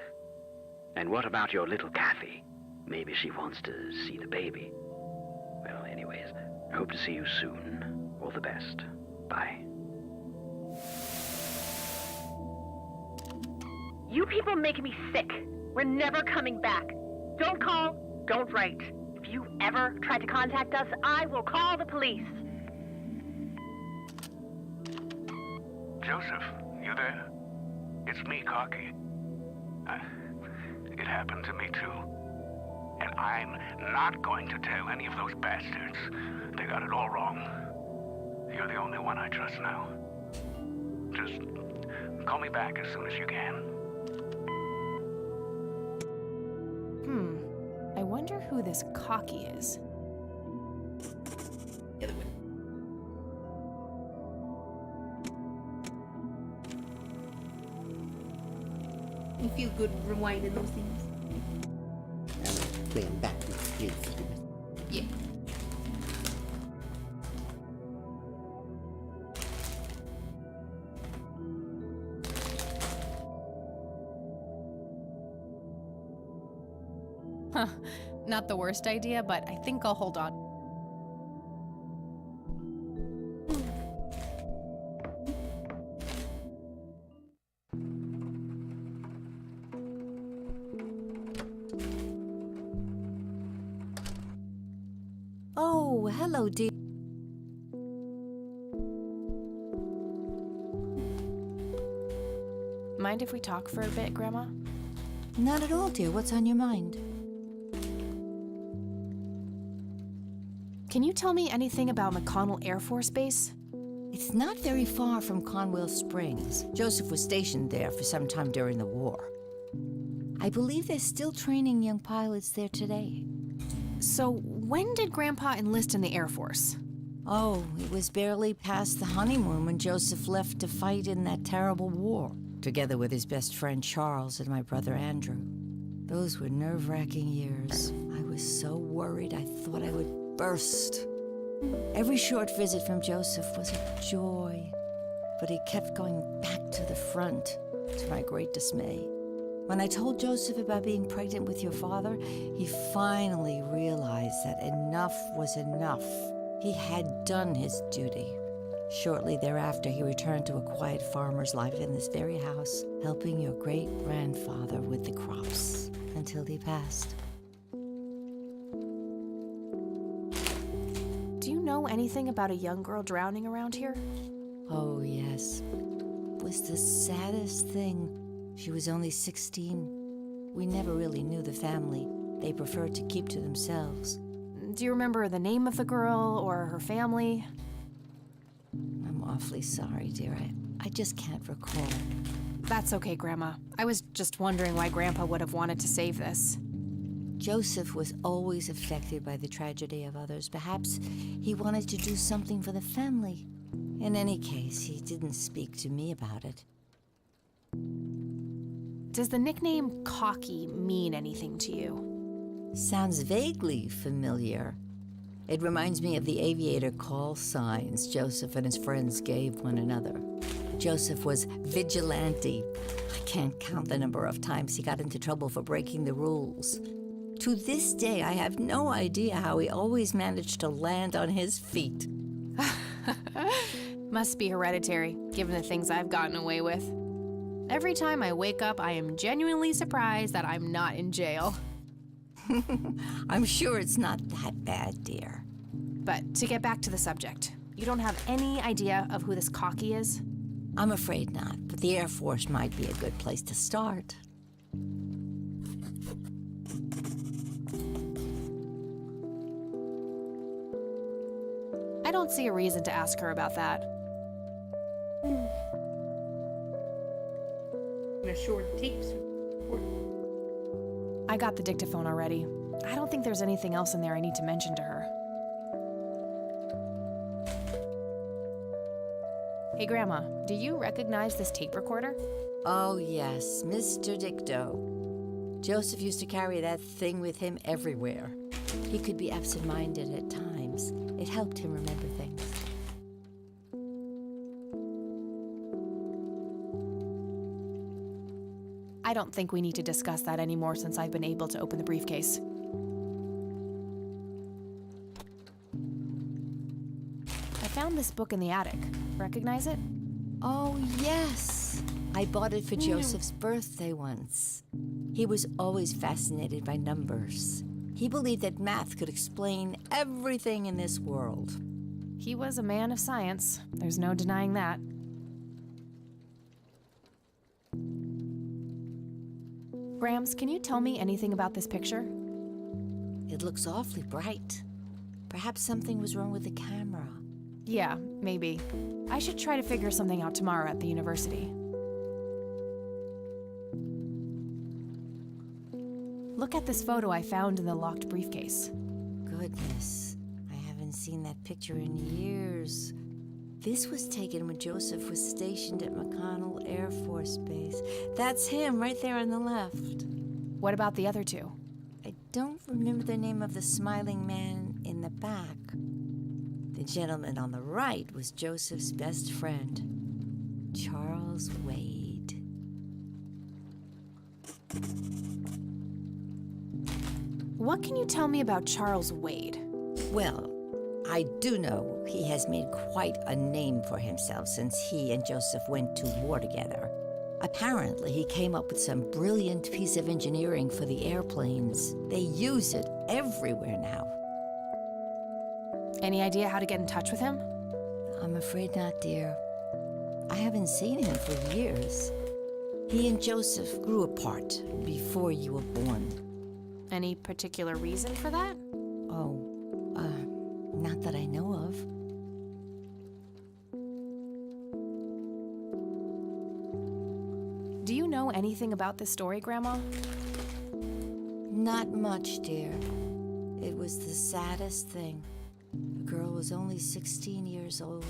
And what about your little Kathy? Maybe she wants to see the baby. Well, anyways, I hope to see you soon. All the best. Bye. You people make me sick. We're never coming back. Don't call, don't write. If you ever try to contact us, I will call the police. Joseph, you there? It's me, Cocky. It happened to me too. And I'm not going to tell any of those bastards. They got it all wrong. You're the only one I trust now. Just call me back as soon as you can. I wonder who this Cocky is. The other one. You feel good rewinding those things. I'm playing back to the streets. Yeah. Huh, not the worst idea, but I think I'll hold on. Oh, hello, dear. Mind if we talk for a bit, Grandma? Not at all, dear. What's on your mind? Can you tell me anything about McConnell Air Force Base? It's not very far from Conwell Springs. Joseph was stationed there for some time during the war. I believe they're still training young pilots there today. So, when did Grandpa enlist in the Air Force? Oh, it was barely past the honeymoon when Joseph left to fight in that terrible war, together with his best friend Charles and my brother Andrew. Those were nerve-wracking years. I was so worried I thought I would burst. Every short visit from Joseph was a joy, but he kept going back to the front, to my great dismay. When I told Joseph about being pregnant with your father, he finally realized that enough was enough. He had done his duty. Shortly thereafter, he returned to a quiet farmer's life in this very house, helping your great-grandfather with the crops until he passed. Do you know anything about a young girl drowning around here? Oh, yes. It was the saddest thing. She was only 16. We never really knew the family. They preferred to keep to themselves. Do you remember the name of the girl or her family? I'm awfully sorry, dear. I just can't recall. That's okay, Grandma. I was just wondering why Grandpa would have wanted to save this. Joseph was always affected by the tragedy of others. Perhaps he wanted to do something for the family. In any case, he didn't speak to me about it. Does the nickname Cocky mean anything to you? Sounds vaguely familiar. It reminds me of the aviator call signs Joseph and his friends gave one another. Joseph was vigilante. I can't count the number of times he got into trouble for breaking the rules. To this day, I have no idea how he always managed to land on his feet. Must be hereditary, given the things I've gotten away with. Every time I wake up, I am genuinely surprised that I'm not in jail. I'm sure it's not that bad, dear. But to get back to the subject, you don't have any idea of who this Cocky is? I'm afraid not, but the Air Force might be a good place to start. I don't see a reason to ask her about that. I'm gonna short tapes. I got the dictaphone already. I don't think there's anything else in there I need to mention to her. Hey, Grandma, do you recognize this tape recorder? Oh, yes, Mr. Dicto. Joseph used to carry that thing with him everywhere. He could be absent-minded at times. It helped him remember things. I don't think we need to discuss that anymore since I've been able to open the briefcase. I found this book in the attic. Recognize it? Oh, yes. I bought it for Joseph's birthday once. He was always fascinated by numbers. He believed that math could explain everything in this world. He was a man of science. There's no denying that. Grams, can you tell me anything about this picture? It looks awfully bright. Perhaps something was wrong with the camera. Yeah, maybe. I should try to figure something out tomorrow at the university. Look at this photo I found in the locked briefcase. Goodness, I haven't seen that picture in years. This was taken when Joseph was stationed at McConnell Air Force Base. That's him right there on the left. What about the other two? I don't remember the name of the smiling man in the back. The gentleman on the right was Joseph's best friend, Charles Wade. What can you tell me about Charles Wade? Well, I do know he has made quite a name for himself since he and Joseph went to war together. Apparently, he came up with some brilliant piece of engineering for the airplanes. They use it everywhere now. Any idea how to get in touch with him? I'm afraid not, dear. I haven't seen him for years. He and Joseph grew apart before you were born. Any particular reason for that? Oh, not that I know of. Do you know anything about this story, Grandma? Not much, dear. It was the saddest thing. The girl was only 16 years old.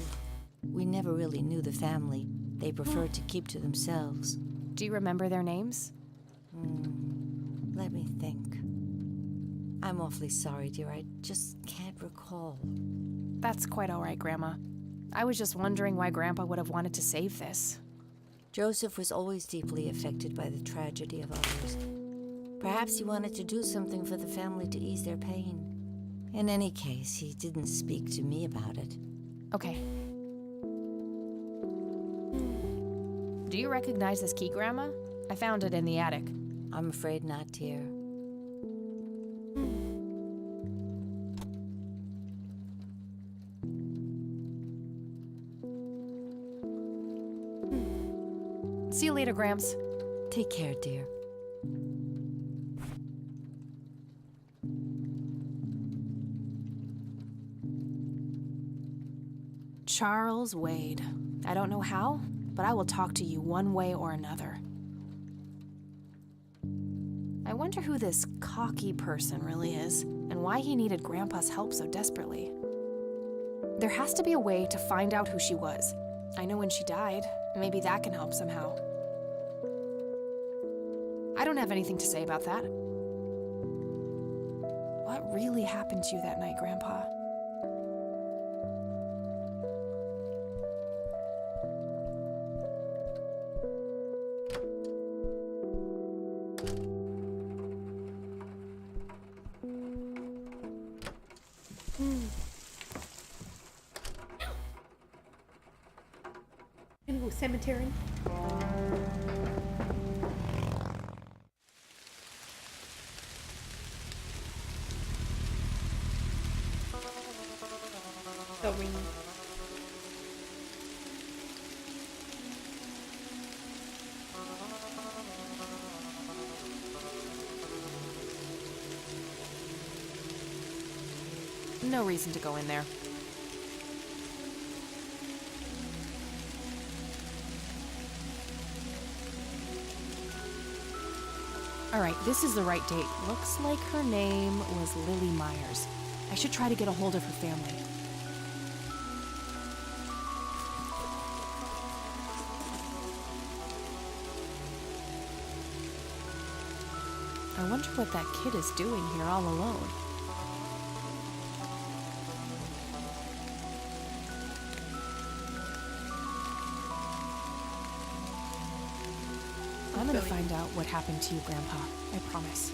We never really knew the family. They preferred to keep to themselves. Do you remember their names? Let me think. I'm awfully sorry, dear. I just can't recall. That's quite all right, Grandma. I was just wondering why Grandpa would have wanted to save this. Joseph was always deeply affected by the tragedy of others. Perhaps he wanted to do something for the family to ease their pain. In any case, he didn't speak to me about it. Okay. Do you recognize this key, Grandma? I found it in the attic. I'm afraid not, dear. See you later, Gramps. Take care, dear. Charles Wade. I don't know how, but I will talk to you one way or another. I wonder who this cocky person really is, and why he needed Grandpa's help so desperately. There has to be a way to find out who she was. I know when she died. Maybe that can help somehow. I don't have anything to say about that. What really happened to you that night, Grandpa? Gonna go cemetery. The ring. No reason to go in there. All right, this is the right date. Looks like her name was Lily Myers. I should try to get a hold of her family. I wonder what that kid is doing here all alone. I'm gonna find out what happened to you, Grandpa. I promise.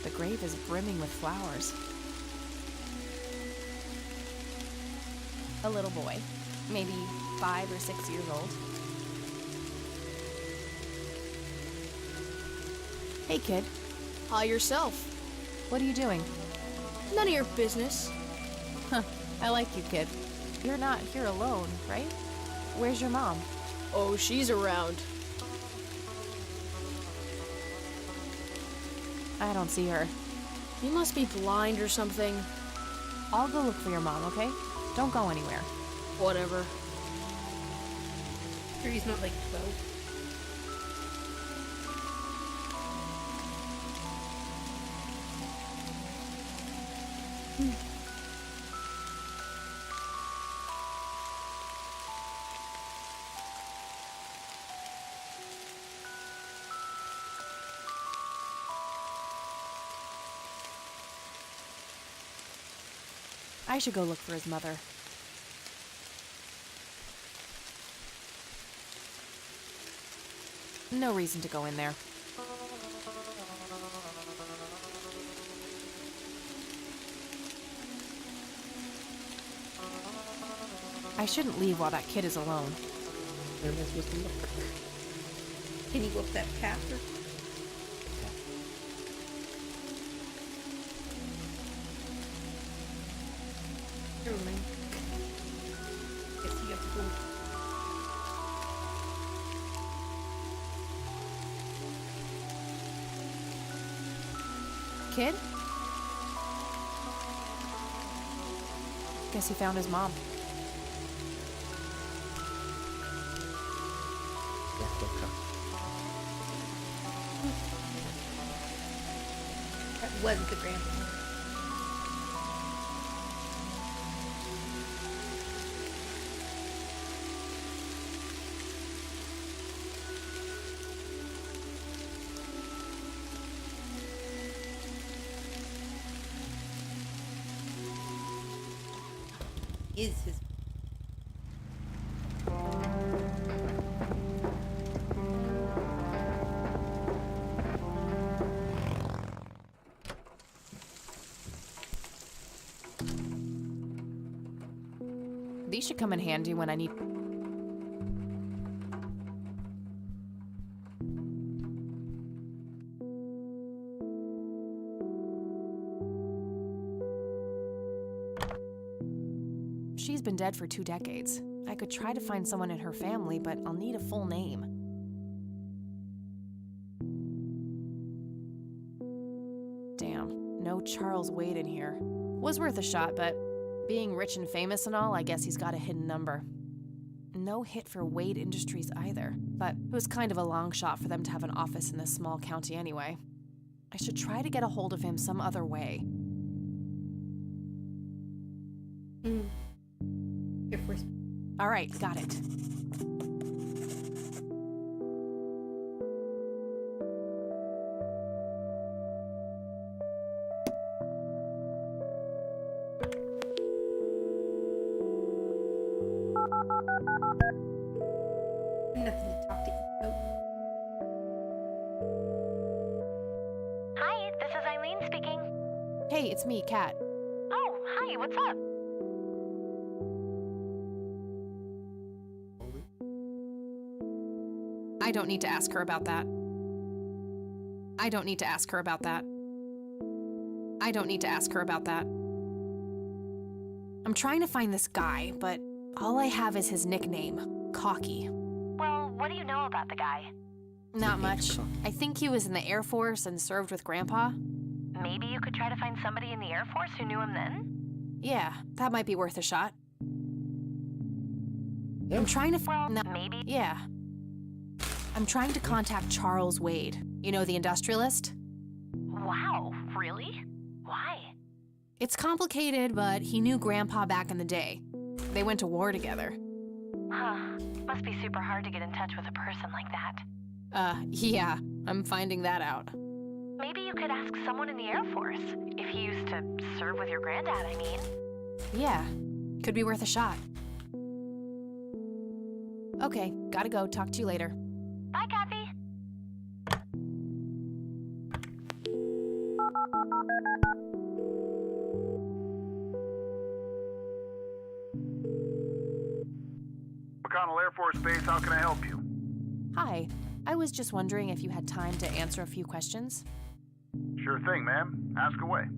The grave is brimming with flowers. A little boy, maybe 5 or 6 years old. Hey, kid. Hi yourself. What are you doing? None of your business. Huh, I like you, kid. You're not here alone, right? Where's your mom? Oh, she's around. I don't see her. You must be blind or something. I'll go look for your mom, okay? Don't go anywhere. Whatever. Sure he's not like 12. I should go look for his mother. No reason to go in there. I shouldn't leave while that kid is alone. Where am I supposed to look? Can you go up that path or? Never mind. Guess you have to go. Kid? Guess he found his mom. Yeah, we'll come. That was the grandpa. Is his These should come in handy when I need. She's been dead for 2 decades. I could try to find someone in her family, but I'll need a full name. Damn, no Charles Wade in here. Was worth a shot, but being rich and famous and all, I guess he's got a hidden number. No hit for Wade Industries either, but it was kind of a long shot for them to have an office in this small county anyway. I should try to get a hold of him some other way. Air Force. All right, got it. Nothing to talk to you about. Hi, this is Eileen speaking. Hey, it's me, Kat. Oh, hi, what's up? I don't need to ask her about that. I don't need to ask her about that. I don't need to ask her about that. I'm trying to find this guy, but all I have is his nickname, Cocky. Well, what do you know about the guy? Not much. I think he was in the Air Force and served with Grandpa. Maybe you could try to find somebody in the Air Force who knew him then? Yeah, that might be worth a shot. I'm trying to maybe. Yeah. I'm trying to contact Charles Wade. You know, the industrialist? Wow, really? Why? It's complicated, but he knew Grandpa back in the day. They went to war together. Huh. Must be super hard to get in touch with a person like that. Yeah, I'm finding that out. Maybe you could ask someone in the Air Force. If he used to serve with your granddad, I mean. Yeah, could be worth a shot. Okay, gotta go. Talk to you later. Bye, Kathy. McConnell Air Force Base, how can I help you? Hi, I was just wondering if you had time to answer a few questions. Sure thing, ma'am. Ask away.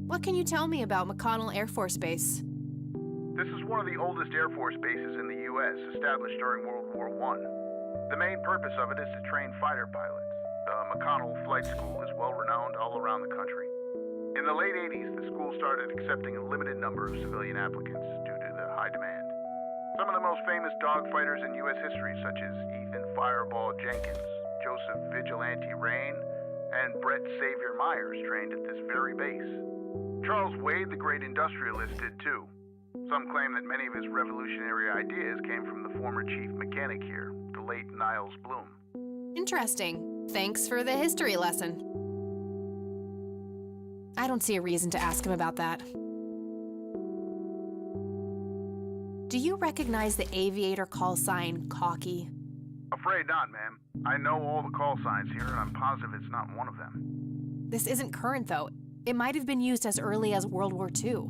What can you tell me about McConnell Air Force Base? This is one of the oldest Air Force bases in the U.S., established during World War I. The main purpose of it is to train fighter pilots. The McConnell Flight School is well-renowned all around the country. In the late 80s, the school started accepting a limited number of civilian applicants due to the high demand. Some of the most famous dogfighters in U.S. history, such as Ethan Fireball Jenkins, Joseph Vigilante Rain, and Brett Savior Myers, trained at this very base. Charles Wade, the great industrialist, did too. Some claim that many of his revolutionary ideas came from the former chief mechanic here, the late Niles Bloom. Interesting. Thanks for the history lesson. I don't see a reason to ask him about that. Do you recognize the aviator call sign, Cocky? Afraid not, ma'am. I know all the call signs here, and I'm positive it's not one of them. This isn't current, though. It might have been used as early as World War II.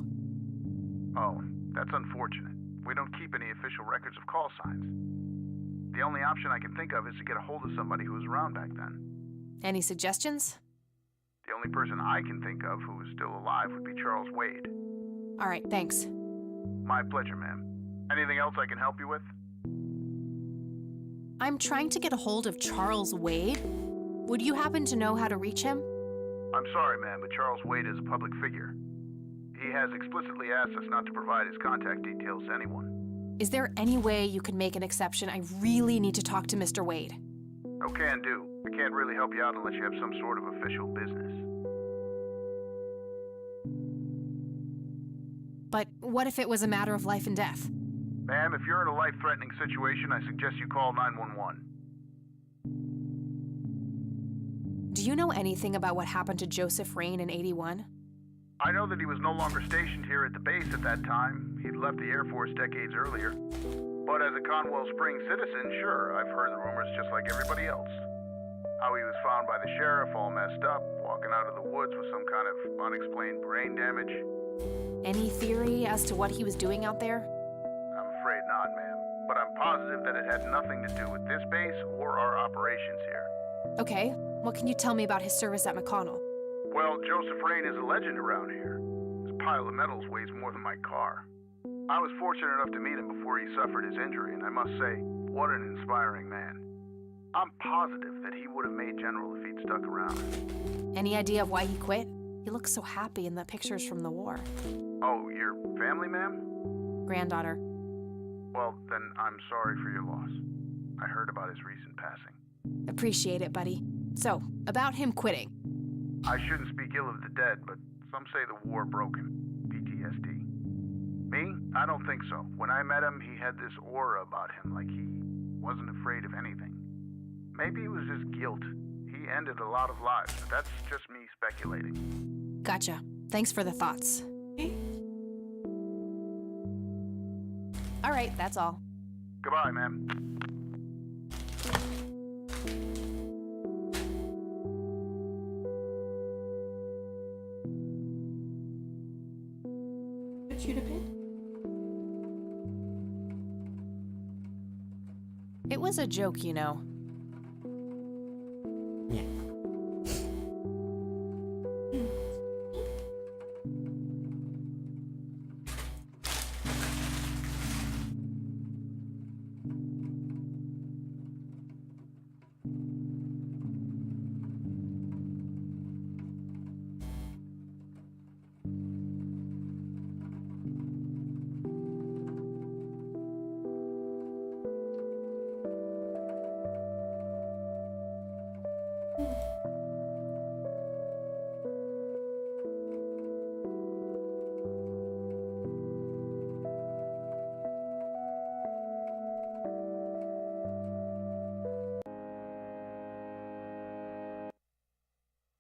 Oh, that's unfortunate. We don't keep any official records of call signs. The only option I can think of is to get a hold of somebody who was around back then. Any suggestions? The only person I can think of who is still alive would be Charles Wade. All right, thanks. My pleasure, ma'am. Anything else I can help you with? I'm trying to get a hold of Charles Wade. Would you happen to know how to reach him? I'm sorry, ma'am, but Charles Wade is a public figure. He has explicitly asked us not to provide his contact details to anyone. Is there any way you can make an exception? I really need to talk to Mr. Wade. Oh, can do. I can't really help you out unless you have some sort of official business. But what if it was a matter of life and death? Ma'am, if you're in a life-threatening situation, I suggest you call 911. Do you know anything about what happened to Joseph Rain in '81? I know that he was no longer stationed here at the base at that time. He'd left the Air Force decades earlier. But as a Conwell Springs citizen, sure, I've heard the rumors just like everybody else. How he was found by the sheriff all messed up, walking out of the woods with some kind of unexplained brain damage. Any theory as to what he was doing out there? I'm afraid not, ma'am. But I'm positive that it had nothing to do with this base or our operations here. Okay, what can you tell me about his service at McConnell? Well, Joseph Rain is a legend around here. His pile of medals weighs more than my car. I was fortunate enough to meet him before he suffered his injury, and I must say, what an inspiring man. I'm positive that he would have made General if he'd stuck around. Any idea of why he quit? He looks so happy in the pictures from the war. Oh, your family, ma'am? Granddaughter. Well, then I'm sorry for your loss. I heard about his recent passing. Appreciate it, buddy. So, about him quitting. I shouldn't speak ill of the dead, but some say the war broke him. PTSD. Me? I don't think so. When I met him, he had this aura about him, like he wasn't afraid of anything. Maybe it was just guilt. He ended a lot of lives, but that's just me speculating. Gotcha. Thanks for the thoughts. All right, that's all. Goodbye, ma'am. Could shoot a bit. It was a joke, you know.